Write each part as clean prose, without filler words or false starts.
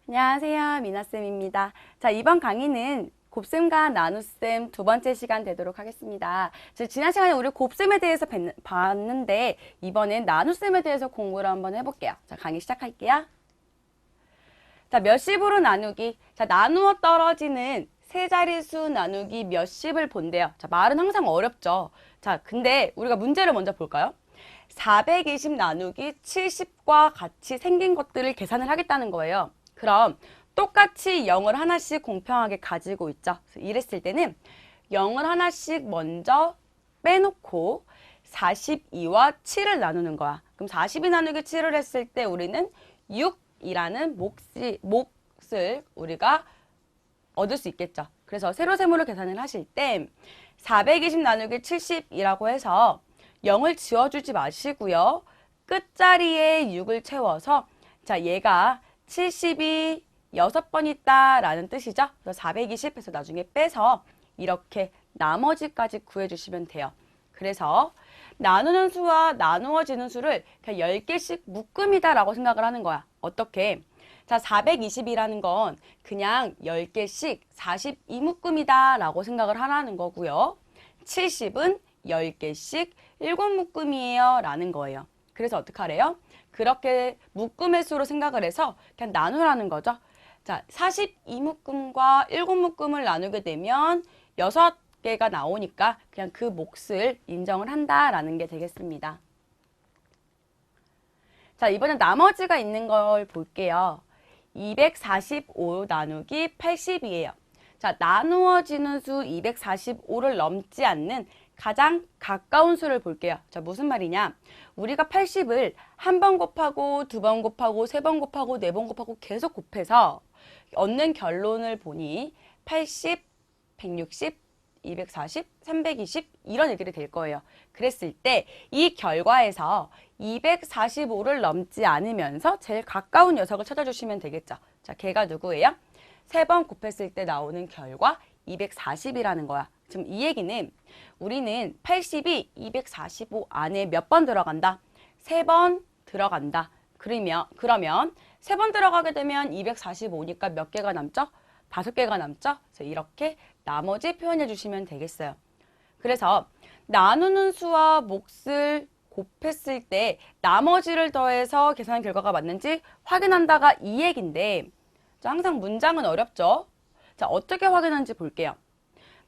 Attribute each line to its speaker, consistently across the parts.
Speaker 1: 안녕하세요. 미나쌤입니다. 자, 이번 강의는 곱셈과 나눗셈 두 번째 시간 되도록 하겠습니다. 지난 시간에 우리 곱셈에 대해서 봤는데 이번엔 나눗셈에 대해서 공부를 한번 해볼게요. 자, 강의 시작할게요. 자, 몇십으로 나누기. 자, 나누어 떨어지는 세 자릿수 나누기 몇십을 본대요. 자, 말은 항상 어렵죠. 자, 근데 우리가 문제를 먼저 볼까요? 420 나누기 70과 같이 생긴 것들을 계산을 하겠다는 거예요. 그럼 똑같이 0을 하나씩 공평하게 가지고 있죠. 이랬을 때는 0을 하나씩 먼저 빼놓고 42와 7을 나누는 거야. 그럼 42 나누기 7을 했을 때 우리는 6이라는 몫을 우리가 얻을 수 있겠죠. 그래서 세로세모를 계산을 하실 때 420 나누기 70이라고 해서 0을 지워주지 마시고요. 끝자리에 6을 채워서 자, 얘가 70이 6번 있다라는 뜻이죠. 그래서 420 해서 나중에 빼서 이렇게 나머지까지 구해주시면 돼요. 그래서 나누는 수와 나누어지는 수를 그냥 10개씩 묶음이다라고 생각을 하는 거야. 어떻게? 자, 420이라는 건 그냥 10개씩 42묶음이다라고 생각을 하라는 거고요. 70은 10개씩 7묶음이에요 라는 거예요. 그래서 어떡하래요? 그렇게 묶음의 수로 생각을 해서 그냥 나누라는 거죠. 자, 42묶음과 7묶음을 나누게 되면 6개가 나오니까 그냥 그 몫을 인정을 한다라는 게 되겠습니다. 자, 이번엔 나머지가 있는 걸 볼게요. 245 나누기 80이에요. 자, 나누어지는 수 245를 넘지 않는 가장 가까운 수를 볼게요. 자, 무슨 말이냐? 우리가 80을 한 번 곱하고 두 번 곱하고 세 번 곱하고 네 번 곱하고 계속 곱해서 얻는 결론을 보니 80, 160, 240, 320 이런 애들이 될 거예요. 그랬을 때 이 결과에서 245를 넘지 않으면서 제일 가까운 녀석을 찾아주시면 되겠죠. 자, 걔가 누구예요? 세 번 곱했을 때 나오는 결과 240이라는 거야. 지금 이 얘기는 우리는 80이 245 안에 몇 번 들어간다? 3번 들어간다. 그러면 3번 들어가게 되면 245니까 몇 개가 남죠? 5개가 남죠? 그래서 이렇게 나머지 표현해 주시면 되겠어요. 그래서 나누는 수와 몫을 곱했을 때 나머지를 더해서 계산 결과가 맞는지 확인한다가 이 얘기인데 항상 문장은 어렵죠? 자, 어떻게 확인하는지 볼게요.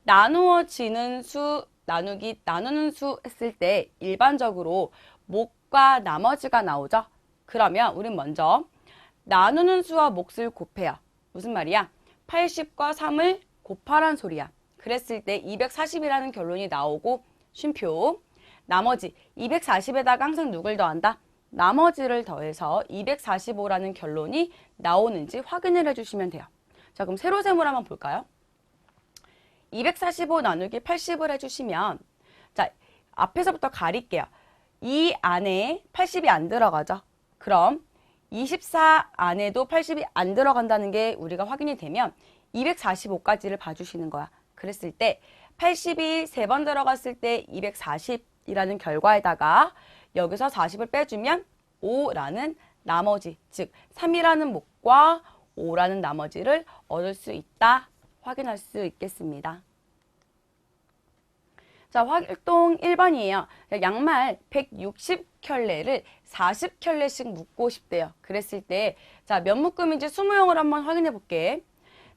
Speaker 1: 나누어지는 수, 나누는 수 했을 때 일반적으로 몫과 나머지가 나오죠? 그러면 우린 먼저 나누는 수와 몫을 곱해요. 무슨 말이야? 80과 3을 곱하란 소리야. 그랬을 때 240이라는 결론이 나오고 쉼표. 나머지 240에다가 항상 누굴 더한다? 나머지를 더해서 245라는 결론이 나오는지 확인을 해주시면 돼요. 자, 그럼 세로세모를 한번 볼까요? 245 나누기 80을 해주시면 자, 앞에서부터 가릴게요. 이 안에 80이 안 들어가죠. 그럼 24 안에도 80이 안 들어간다는 게 우리가 확인이 되면 245까지를 봐주시는 거야. 그랬을 때 80이 3번 들어갔을 때 240이라는 결과에다가 여기서 40을 빼주면 5라는 나머지, 즉 3이라는 몫과 5라는 나머지를 얻을 수 있다. 확인할 수 있겠습니다. 자, 활동 1번이에요. 양말 160켤레를 40켤레씩 묶고 싶대요. 그랬을 때, 자, 몇 묶음인지 20형을 한번 확인해 볼게.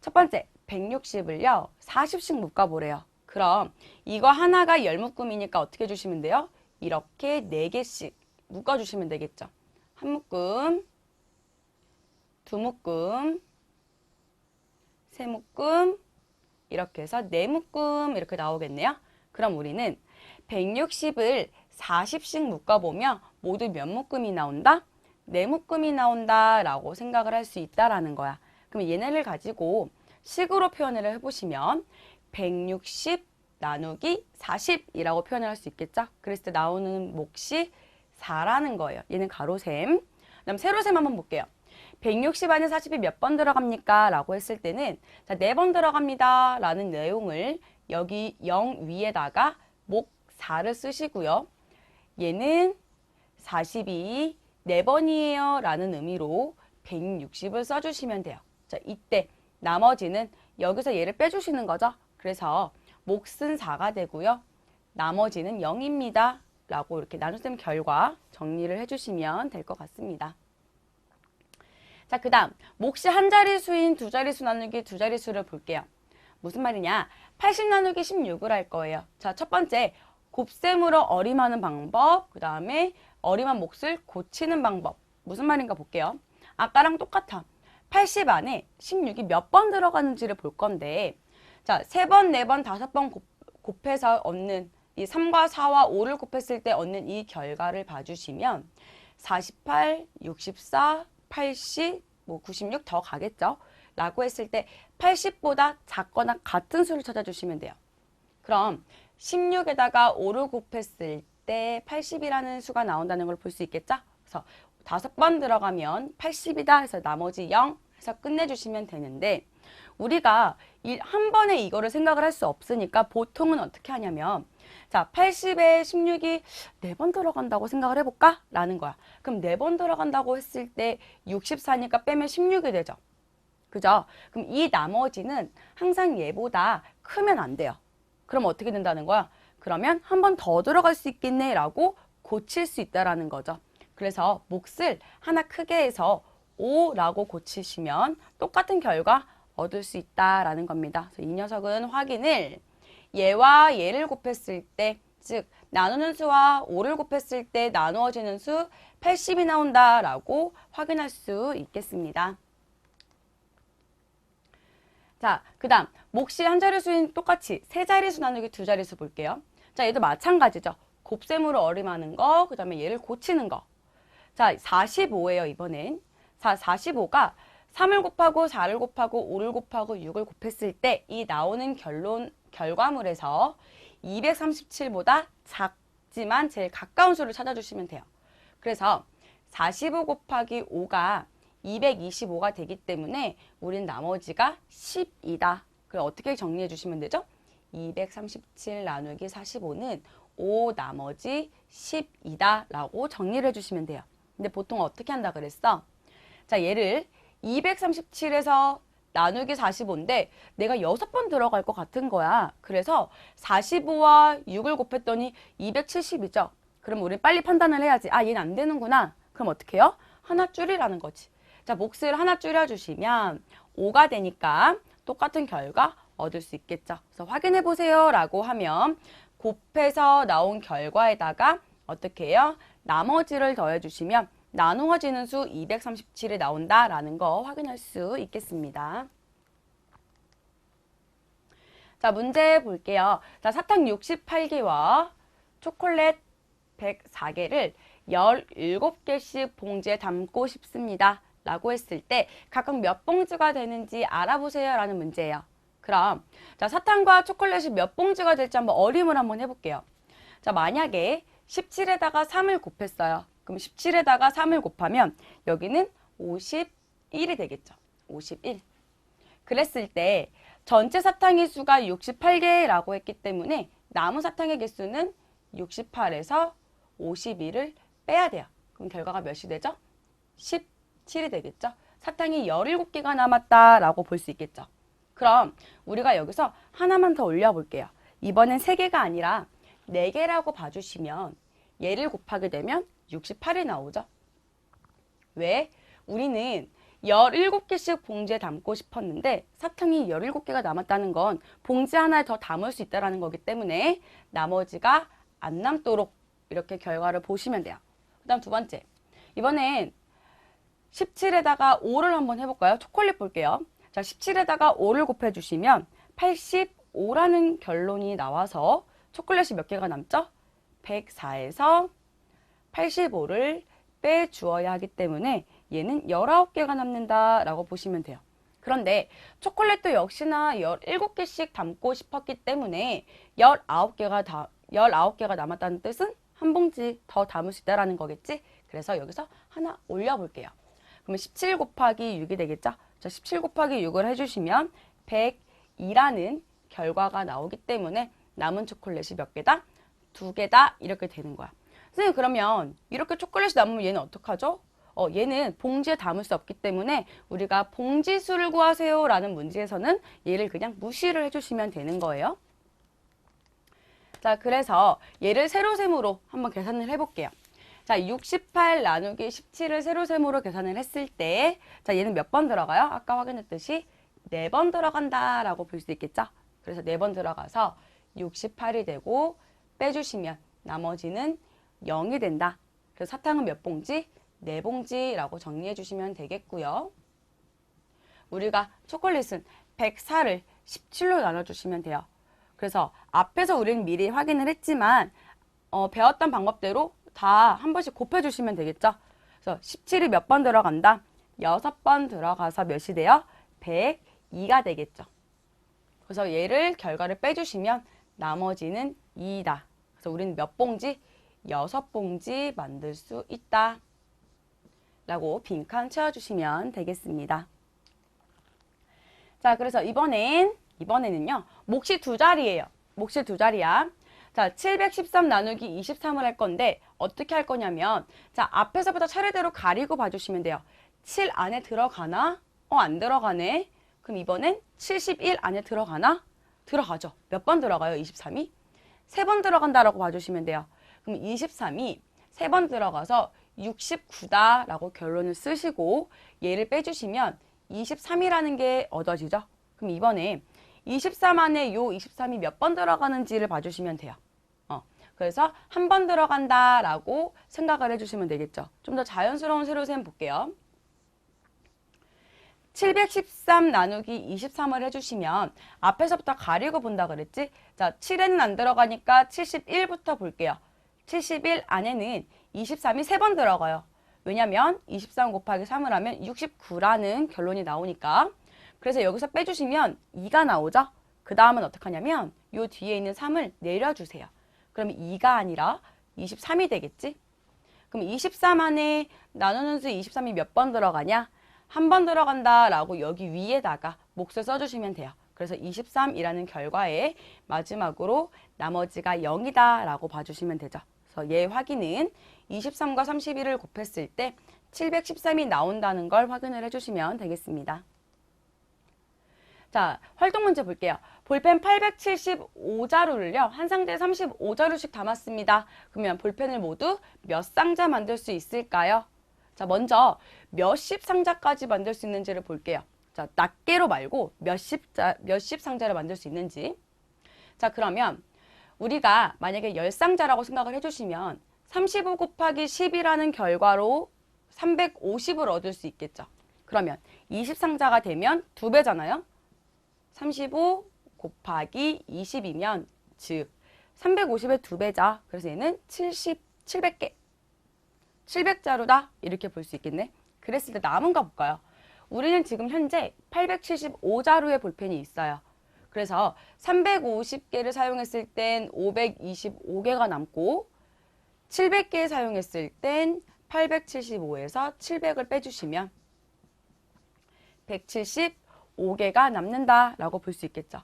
Speaker 1: 첫 번째, 160을요, 40씩 묶어보래요. 그럼 이거 하나가 10묶음이니까 어떻게 해주시면 돼요? 이렇게 4개씩 묶어주시면 되겠죠. 한 묶음, 두 묶음, 세 묶음, 이렇게 해서 4묶음 이렇게 나오겠네요. 그럼 우리는 160을 40씩 묶어보면 모두 몇 묶음이 나온다? 4묶음이 나온다 라고 생각을 할 수 있다라는 거야. 그럼 얘네를 가지고 식으로 표현을 해보시면 160 나누기 40이라고 표현을 할 수 있겠죠? 그랬을 때 나오는 몫이 4라는 거예요. 얘는 가로셈. 그다음 세로셈 한번 볼게요. 160 안에 40이 몇 번 들어갑니까? 라고 했을 때는 자, 4번 들어갑니다 라는 내용을 여기 0 위에다가 몫 4를 쓰시고요. 얘는 40이 4번이에요 라는 의미로 160을 써주시면 돼요. 자, 이때 나머지는 여기서 얘를 빼주시는 거죠. 그래서 몫은 4가 되고요. 나머지는 0입니다. 라고 이렇게 나눗셈 결과 정리를 해주시면 될 것 같습니다. 자, 그 다음 몫이 한 자리수인 두 자리수 나누기 두 자리수를 볼게요. 무슨 말이냐? 80 나누기 16을 할 거예요. 자, 첫 번째 곱셈으로 어림하는 방법, 그 다음에 어림한 몫을 고치는 방법. 무슨 말인가 볼게요. 아까랑 똑같아. 80 안에 16이 몇 번 들어가는지를 볼 건데, 자, 3번, 4번, 5번 곱해서 얻는 이 3과 4와 5를 곱했을 때 얻는 이 결과를 봐주시면 48, 64, 80, 96 더 가겠죠? 라고 했을 때 80보다 작거나 같은 수를 찾아주시면 돼요. 그럼 16에다가 5를 곱했을 때 80이라는 수가 나온다는 걸 볼 수 있겠죠? 그래서 5번 들어가면 80이다 해서 나머지 0 해서 끝내주시면 되는데, 우리가 한 번에 이거를 생각을 할 수 없으니까 보통은 어떻게 하냐면, 자, 80에 16이 4번 들어간다고 생각을 해볼까? 라는 거야. 그럼 4번 들어간다고 했을 때 64니까 빼면 16이 되죠. 그죠? 그럼 이 나머지는 항상 얘보다 크면 안 돼요. 그럼 어떻게 된다는 거야? 그러면 한 번 더 들어갈 수 있겠네 라고 고칠 수 있다라는 거죠. 그래서 몫을 하나 크게 해서 5라고 고치시면 똑같은 결과 얻을 수 있다라는 겁니다. 그래서 이 녀석은 확인을 얘와 얘를 곱했을 때, 즉 나누는 수와 5를 곱했을 때 나누어지는 수 80이 나온다라고 확인할 수 있겠습니다. 자, 그 다음 몫이 한 자리수인 똑같이 세 자리수 나누기 두 자리수 볼게요. 자, 얘도 마찬가지죠. 곱셈으로 어림하는 거, 그 다음에 얘를 고치는 거. 자, 45예요, 이번엔. 자, 45가 3을 곱하고 4를 곱하고 5를 곱하고 6을 곱했을 때 이 나오는 결과물에서 237보다 작지만 제일 가까운 수를 찾아주시면 돼요. 그래서 45 곱하기 5가 225가 되기 때문에 우린 나머지가 10이다. 그럼 어떻게 정리해 주시면 되죠? 237 나누기 45는 5 나머지 10이다 라고 정리를 해주시면 돼요. 근데 보통 어떻게 한다 그랬어? 자, 얘를 237에서 나누기 45인데 내가 6번 들어갈 것 같은 거야. 그래서 45와 6을 곱했더니 270이죠. 그럼 우리 빨리 판단을 해야지. 아, 얘는 안 되는구나. 그럼 어떻게 해요? 하나 줄이라는 거지. 자, 몫을 하나 줄여주시면 5가 되니까 똑같은 결과 얻을 수 있겠죠. 그래서 확인해 보세요 라고 하면 곱해서 나온 결과에다가 어떻게 해요? 나머지를 더해주시면 나누어지는 수 237이 나온다라는 거 확인할 수 있겠습니다. 자, 문제 볼게요. 자, 사탕 68개와 초콜릿 104개를 17개씩 봉지에 담고 싶습니다. 라고 했을 때 각각 몇 봉지가 되는지 알아보세요 라는 문제예요. 그럼 자, 사탕과 초콜릿이 몇 봉지가 될지 한번 어림을 한번 해볼게요. 자, 만약에 17에다가 3을 곱했어요. 그럼 17에다가 3을 곱하면 여기는 51이 되겠죠. 51. 그랬을 때 전체 사탕의 수가 68개라고 했기 때문에 남은 사탕의 개수는 68에서 51을 빼야 돼요. 그럼 결과가 몇이 되죠? 17이 되겠죠. 사탕이 17개가 남았다라고 볼 수 있겠죠. 그럼 우리가 여기서 하나만 더 올려볼게요. 이번엔 3개가 아니라 4개라고 봐주시면 얘를 곱하게 되면 68이 나오죠. 왜? 우리는 17개씩 봉지에 담고 싶었는데 사탕이 17개가 남았다는 건 봉지 하나에 더 담을 수 있다는 거기 때문에 나머지가 안 남도록 이렇게 결과를 보시면 돼요. 그 다음 두 번째. 이번엔 17에다가 5를 한번 해볼까요? 초콜릿 볼게요. 자, 17에다가 5를 곱해주시면 85라는 결론이 나와서 초콜릿이 몇 개가 남죠? 104에서 85를 빼주어야 하기 때문에 얘는 19개가 남는다라고 보시면 돼요. 그런데 초콜릿도 역시나 17개씩 담고 싶었기 때문에 19개가 남았다는 뜻은 한 봉지 더 담을 수 있다는 거겠지? 그래서 여기서 하나 올려볼게요. 그러면 17 곱하기 6이 되겠죠? 자, 17 곱하기 6을 해주시면 102라는 결과가 나오기 때문에 남은 초콜릿이 몇 개다? 2개다 이렇게 되는 거야. 선생님, 그러면 이렇게 초콜릿이 남으면 얘는 어떡하죠? 얘는 봉지에 담을 수 없기 때문에 우리가 봉지수를 구하세요 라는 문제에서는 얘를 그냥 무시를 해주시면 되는 거예요. 자, 그래서 얘를 세로셈으로 한번 계산을 해볼게요. 자, 68 나누기 17을 세로셈으로 계산을 했을 때, 자, 얘는 몇 번 들어가요? 아까 확인했듯이 4번 들어간다라고 볼 수 있겠죠? 그래서 4번 들어가서 68이 되고 빼주시면 나머지는 0이 된다. 그래서 사탕은 몇 봉지? 4봉지라고 정리해 주시면 되겠고요. 우리가 초콜릿은 104를 17로 나눠주시면 돼요. 그래서 앞에서 우리는 미리 확인을 했지만 배웠던 방법대로 다 한 번씩 곱해주시면 되겠죠. 그래서 17이 몇 번 들어간다? 6번 들어가서 몇이 돼요? 102가 되겠죠. 그래서 얘를 결과를 빼주시면 나머지는 2다. 그래서 우리는 몇 봉지? 6봉지 만들 수 있다. 라고 빈칸 채워주시면 되겠습니다. 자, 그래서 이번에는요, 몫이 2자리예요. 몫이 2자리야. 자, 713 나누기 23을 할 건데 어떻게 할 거냐면, 자, 앞에서부터 차례대로 가리고 봐주시면 돼요. 7 안에 들어가나? 안 들어가네. 그럼 이번엔 71 안에 들어가나? 들어가죠. 몇 번 들어가요, 23이? 3번 들어간다라고 봐주시면 돼요. 그럼 23이 3번 들어가서 69다라고 결론을 쓰시고 얘를 빼주시면 23이라는 게 얻어지죠. 그럼 이번에 23 안에 요 23이 몇 번 들어가는지를 봐주시면 돼요. 그래서 한 번 들어간다라고 생각을 해주시면 되겠죠. 좀 더 자연스러운 세로셈 볼게요. 713 나누기 23을 해주시면 앞에서부터 가리고 본다 그랬지? 자, 7에는 안 들어가니까 71부터 볼게요. 71 안에는 23이 3번 들어가요. 왜냐면 23 곱하기 3을 하면 69라는 결론이 나오니까. 그래서 여기서 빼주시면 2가 나오죠? 그 다음은 어떻게 하냐면 요 뒤에 있는 3을 내려주세요. 그러면 2가 아니라 23이 되겠지? 그럼 23 안에 나누는 수 23이 몇 번 들어가냐? 한 번 들어간다라고 여기 위에다가 몫을 써주시면 돼요. 그래서 23이라는 결과에 마지막으로 나머지가 0이다 라고 봐주시면 되죠. 그래서 얘 확인은 23과 31을 곱했을 때 713이 나온다는 걸 확인을 해주시면 되겠습니다. 자, 활동 문제 볼게요. 볼펜 875자루를요. 한 상자에 35자루씩 담았습니다. 그러면 볼펜을 모두 몇 상자 만들 수 있을까요? 자, 먼저 몇십 상자까지 만들 수 있는지를 볼게요. 자, 낱개로 말고 몇십 상자를 만들 수 있는지. 자, 그러면 우리가 만약에 10상자라고 생각을 해주시면 35 곱하기 10이라는 결과로 350을 얻을 수 있겠죠. 그러면 20상자가 되면 2배잖아요. 35 곱하기 20이면 즉 350의 2배죠. 그래서 얘는 700개. 700자루다 이렇게 볼 수 있겠네. 그랬을 때 남은 거 볼까요? 우리는 지금 현재 875자루의 볼펜이 있어요. 그래서 350개를 사용했을 땐 525개가 남고 700개 사용했을 땐 875에서 700을 빼주시면 175개가 남는다라고 볼 수 있겠죠.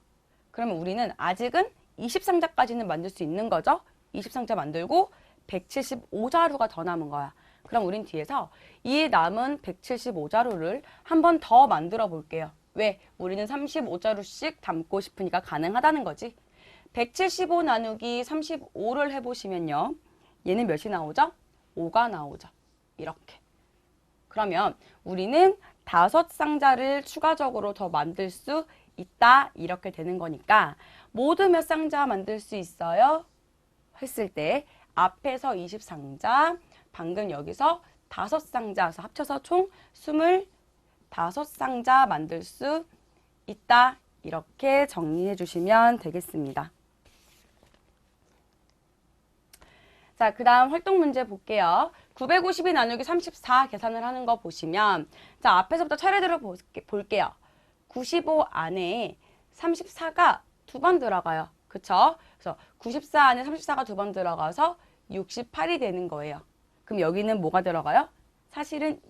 Speaker 1: 그러면 우리는 아직은 20상자까지는 만들 수 있는 거죠. 20상자 만들고 175자루가 더 남은 거야. 그럼 우린 뒤에서 이 남은 175자루를 한 번 더 만들어 볼게요. 왜? 우리는 35자루씩 담고 싶으니까 가능하다는 거지. 175 나누기 35를 해보시면요. 얘는 몇이 나오죠? 5가 나오죠. 이렇게. 그러면 우리는 5상자를 추가적으로 더 만들 수 있다. 이렇게 되는 거니까 모두 몇 상자 만들 수 있어요? 했을 때 앞에서 20상자, 방금 여기서 5상자, 합쳐서 총 25상자 만들 수 있다. 이렇게 정리해 주시면 되겠습니다. 자, 그 다음 활동 문제 볼게요. 952 나누기 34 계산을 하는 거 보시면, 자, 앞에서부터 차례대로 볼게요. 95 안에 34가 2번 들어가요. 그쵸? 그래서 94 안에 34가 2번 들어가서 68이 되는 거예요. 그럼 여기는 뭐가 들어가요? 사실은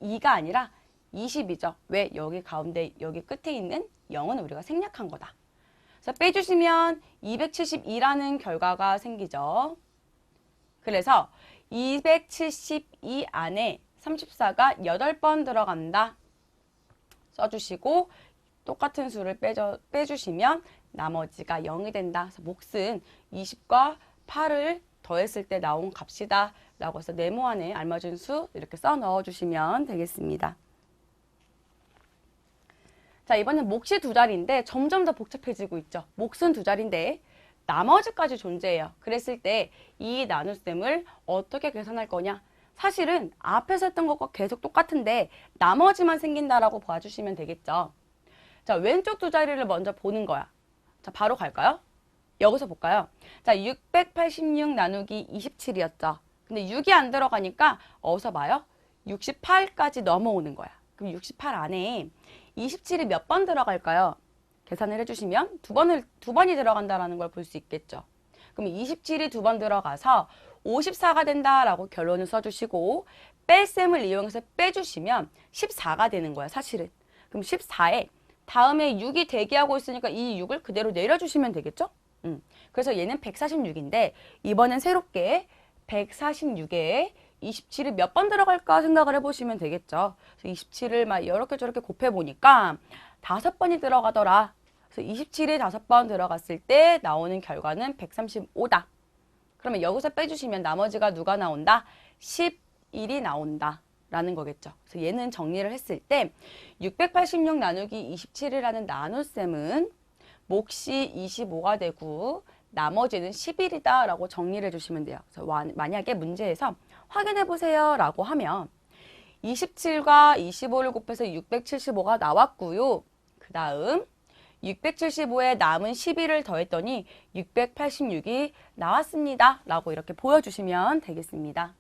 Speaker 1: 2가 아니라 20이죠. 왜? 여기 가운데, 여기 끝에 있는 0은 우리가 생략한 거다. 그래서 빼주시면 272라는 결과가 생기죠. 그래서 272 안에 34가 8번 들어간다. 써주시고 똑같은 수를 빼주시면 나머지가 0이 된다. 그래서 몫은 20과 8을 더했을 때 나온 값이다. 라고 해서 네모 안에 알맞은 수 이렇게 써 넣어주시면 되겠습니다. 자, 이번엔 몫이 두 자리인데 점점 더 복잡해지고 있죠. 몫은 두 자리인데 나머지까지 존재해요. 그랬을 때 이 나눗셈을 어떻게 계산할 거냐? 사실은 앞에서 했던 것과 계속 똑같은데 나머지만 생긴다라고 봐주시면 되겠죠. 자, 왼쪽 두 자리를 먼저 보는 거야. 자, 바로 갈까요? 여기서 볼까요? 자, 686 나누기 27이었죠. 근데 6이 안 들어가니까 어디서 봐요? 68까지 넘어오는 거야. 그럼 68 안에 27이 몇 번 들어갈까요? 계산을 해주시면 두 번이 들어간다라는 걸 볼 수 있겠죠. 그럼 27이 두 번 들어가서 54가 된다라고 결론을 써주시고 뺄셈을 이용해서 빼주시면 14가 되는 거야, 사실은. 그럼 14에 다음에 6이 대기하고 있으니까 이 6을 그대로 내려주시면 되겠죠? 그래서 얘는 146인데 이번엔 새롭게 146에 27이 몇 번 들어갈까 생각을 해보시면 되겠죠. 그래서 27을 막 이렇게 저렇게 곱해보니까 5번이 들어가더라. 그래서 27이 5번 들어갔을 때 나오는 결과는 135다. 그러면 여기서 빼주시면 나머지가 누가 나온다? 11이 나온다. 라는 거겠죠. 그래서 얘는 정리를 했을 때 686 나누기 27이라는 나눗셈은 몫이 25가 되고 나머지는 11이다 라고 정리를 해주시면 돼요. 그래서 만약에 문제에서 확인해 보세요 라고 하면 27과 25를 곱해서 675가 나왔고요. 그 다음 675에 남은 11을 더했더니 686이 나왔습니다 라고 이렇게 보여주시면 되겠습니다.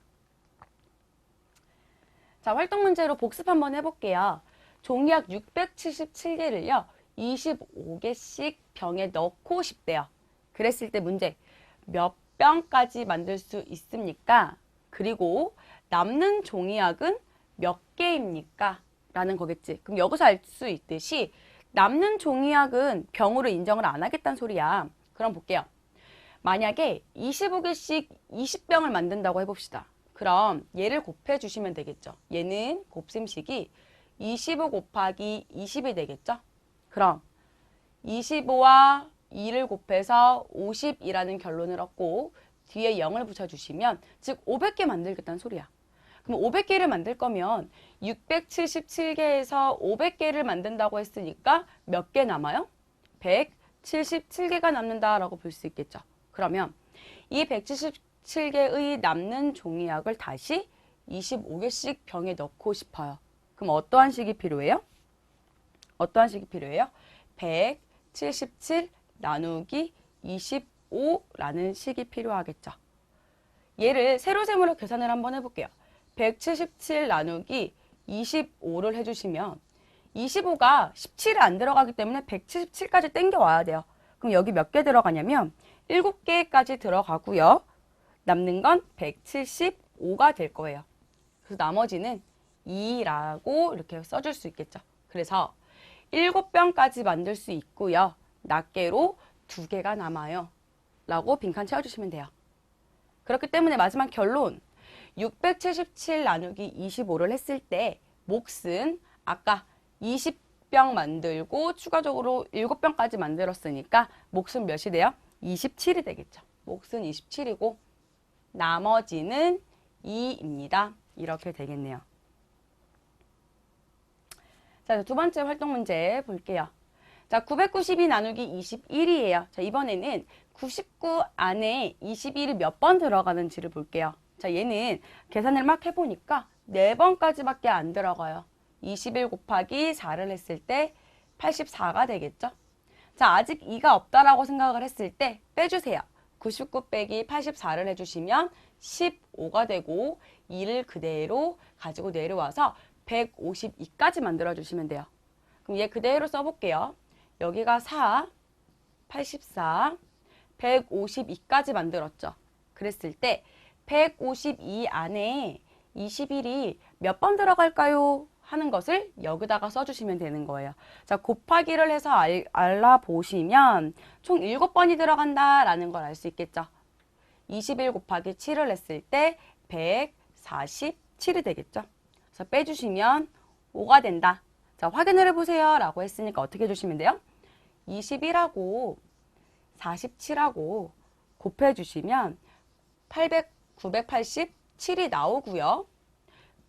Speaker 1: 자, 활동 문제로 복습 한번 해볼게요. 종이약 677개를요. 25개씩 병에 넣고 싶대요. 그랬을 때 문제, 몇 병까지 만들 수 있습니까? 그리고 남는 종이약은 몇 개입니까? 라는 거겠지. 그럼 여기서 알 수 있듯이 남는 종이약은 병으로 인정을 안 하겠다는 소리야. 그럼 볼게요. 만약에 25개씩 20병을 만든다고 해봅시다. 그럼 얘를 곱해주시면 되겠죠. 얘는 곱셈식이 25 곱하기 20이 되겠죠. 그럼 25와 2를 곱해서 50이라는 결론을 얻고 뒤에 0을 붙여주시면 즉 500개 만들겠다는 소리야. 그럼 500개를 만들 거면 677개에서 500개를 만든다고 했으니까 몇 개 남아요? 177개가 남는다라고 볼 수 있겠죠. 그러면 이 177개의 남는 종이약을 다시 25개씩 병에 넣고 싶어요. 그럼 어떠한 식이 필요해요? 어떠한 식이 필요해요? 177 나누기 25라는 식이 필요하겠죠. 얘를 세로셈으로 계산을 한번 해볼게요. 177 나누기 25를 해주시면 25가 17에 안 들어가기 때문에 177까지 땡겨와야 돼요. 그럼 여기 몇 개 들어가냐면 7개까지 들어가고요. 남는 건 175가 될 거예요. 그래서 나머지는 2라고 이렇게 써줄 수 있겠죠. 그래서 7병까지 만들 수 있고요. 낱개로 2개가 남아요. 라고 빈칸 채워주시면 돼요. 그렇기 때문에 마지막 결론 677 나누기 25를 했을 때 몫은 아까 20병 만들고 추가적으로 7병까지 만들었으니까 몫은 몇이 돼요? 27이 되겠죠. 몫은 27이고 나머지는 2입니다. 이렇게 되겠네요. 자, 두 번째 활동 문제 볼게요. 자, 992 나누기 21이에요. 자, 이번에는 99 안에 21이 몇 번 들어가는지를 볼게요. 자, 얘는 계산을 막 해보니까 4번까지밖에 안 들어가요. 21 곱하기 4를 했을 때 84가 되겠죠. 자, 아직 2가 없다라고 생각을 했을 때 빼주세요. 99 빼기 84를 해주시면 15가 되고 2를 그대로 가지고 내려와서 152까지 만들어주시면 돼요. 그럼 얘 그대로 써볼게요. 여기가 4, 84, 152까지 만들었죠. 그랬을 때 152 안에 21이 몇 번 들어갈까요? 하는 것을 여기다가 써주시면 되는 거예요. 자, 곱하기를 해서 알아보시면 총 7번이 들어간다라는 걸 알 수 있겠죠. 21 곱하기 7을 했을 때 147이 되겠죠. 그래서 빼주시면 5가 된다. 자, 확인을 해보세요 라고 했으니까 어떻게 해주시면 돼요? 21하고 47하고 곱해주시면 987이 나오고요.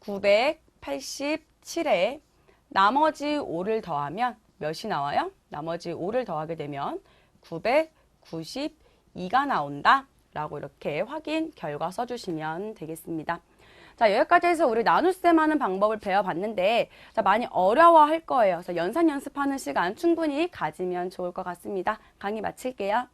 Speaker 1: 987에 나머지 5를 더하면 몇이 나와요? 나머지 5를 더하게 되면 992가 나온다 라고 이렇게 확인 결과 써주시면 되겠습니다. 자, 여기까지 해서 우리 나눗셈 하는 방법을 배워봤는데, 자, 많이 어려워할 거예요. 그래서 연산 연습하는 시간 충분히 가지면 좋을 것 같습니다. 강의 마칠게요.